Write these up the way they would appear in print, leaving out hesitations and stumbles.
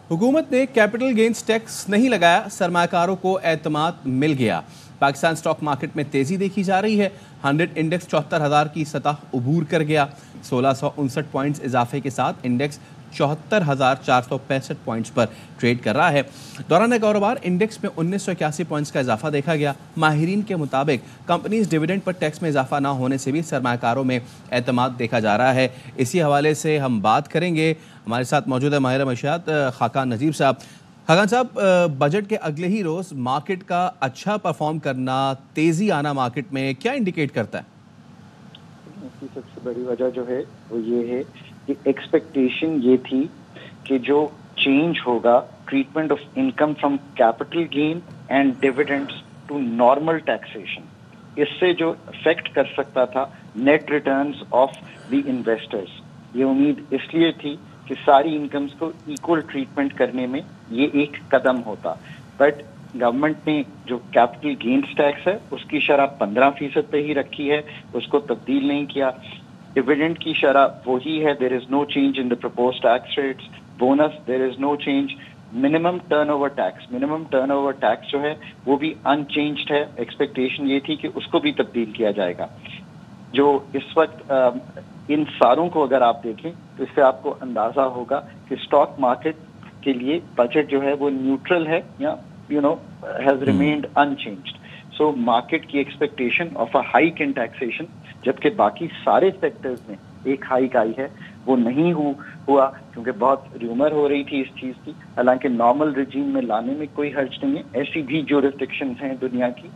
हुकूमत ने capital gains tax नहीं लगाया, सरमाकारों को एतमाद मिल गया। पाकिस्तान स्टॉक मार्केट में तेजी देखी जा रही है। 100 इंडेक्स 74,000 की सतह उबूर कर गया। 1659 पॉइंट्स इजाफे के साथ इंडेक्स 74,465 पॉइंट्स पर ट्रेड कर रहा है। दौरान कारोबार इंडेक्स में 1981 पॉइंट्स का इजाफा देखा गया। माहिरीन के मुताबिक कंपनीज डिविडेंड पर टैक्स में इजाफा ना होने से भी सरमाकारों में एतमाद देखा जा रहा है। इसी हवाले से हम बात करेंगे। हमारे साथ मौजूद है माहिर मशियात खाकान नजीब साहब। खाकान साहब, बजट के अगले ही रोज़ मार्केट का अच्छा परफॉर्म करना, तेज़ी आना मार्केट में क्या इंडिकेट करता है? इसकी सबसे बड़ी वजह जो है वो ये है कि एक्सपेक्टेशन ये थी कि जो चेंज होगा treatment of income from capital gain and dividends to normal taxation, इससे जो इफेक्ट कर सकता था net returns of the investors, ये उम्मीद इसलिए थी कि सारी इनकम्स को इक्वल ट्रीटमेंट करने में ये एक कदम होता। बट गवर्नमेंट ने जो कैपिटल गेन्स टैक्स है उसकी शरह 15% पे ही रखी है, उसको तब्दील नहीं किया। डिविडेंड की शरह वही है, there is no change in the proposed tax rates. Bonus there is no change. Minimum turnover tax जो है वो भी अनचेंज्ड है। एक्सपेक्टेशन ये थी कि उसको भी तब्दील किया जाएगा। जो इस वक्त इन सारों को अगर आप देखें तो इससे आपको अंदाजा होगा कि स्टॉक मार्केट के लिए बजट जो है वो न्यूट्रल है या has remained unchanged. So market की expectation of a hike in taxation, जबकि बाकी सारे सेक्टर्स में एक हाइक आई है, वो नहीं हुआ क्योंकि बहुत र्यूमर हो रही थी इस चीज़ की। हालांकि नॉर्मल रिजीम में लाने में कोई हर्ज नहीं है। ऐसी भी ज्यूरिसडिक्शंस हैं दुनिया की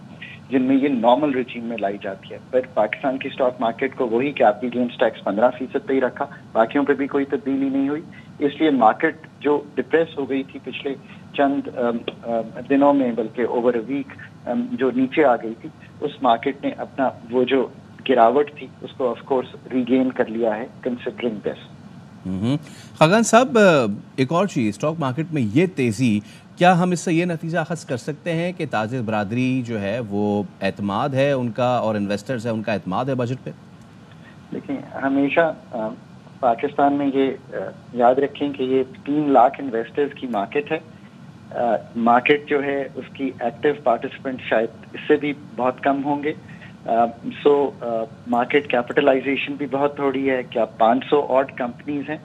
जिनमें ये नॉर्मल रिजीम में लाई जाती है। पर पाकिस्तान की स्टॉक मार्केट को वही कैपिटल गेन्स टैक्स 15% पे ही रखा, बाकियों पे भी कोई तब्दीली नहीं हुई। इसलिए मार्केट जो डिप्रेस हो गई थी पिछले चंद दिनों में, बल्कि ओवर अ वीक जो नीचे आ गई थी, उस मार्केट ने अपना वो जो गिरावट थी उसको ऑफ कोर्स रीगेन कर लिया है कंसिडरिंग दिस। खाकान साहब, एक और चीज़, स्टॉक मार्केट में ये तेज़ी, क्या हम इससे ये नतीजा अखज़ कर सकते हैं कि ताजिर बरादरी जो है वो एतमाद है उनका और इन्वेस्टर्स है उनका एतमाद है बजट पे? देखिए, हमेशा पाकिस्तान में ये याद रखें कि ये 3 लाख इन्वेस्टर्स की मार्केट है। मार्केट जो है उसकी एक्टिव पार्टिसिपेंट शायद इससे भी बहुत कम होंगे। मार्केट कैपिटलाइजेशन भी बहुत थोड़ी है। क्या 500 ऑड कंपनीज हैं।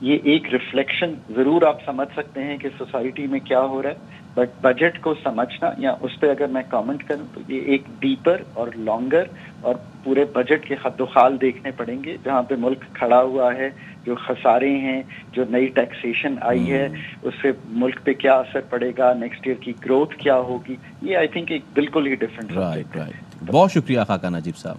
ये एक रिफ्लेक्शन ज़रूर आप समझ सकते हैं कि सोसाइटी में क्या हो रहा है। बट बजट को समझना या उस पर अगर मैं कमेंट करूं तो ये एक डीपर और लॉन्गर और पूरे बजट के हद्दोखाल देखने पड़ेंगे, जहां पे मुल्क खड़ा हुआ है, जो खसारे हैं, जो नई टैक्सेशन आई है, उससे मुल्क पे क्या असर पड़ेगा, नेक्स्ट ईयर की ग्रोथ क्या होगी। ये आई थिंक एक बिल्कुल ही डिफरेंट सब्जेक्ट है। बहुत शुक्रिया खाकान नजीब साहब।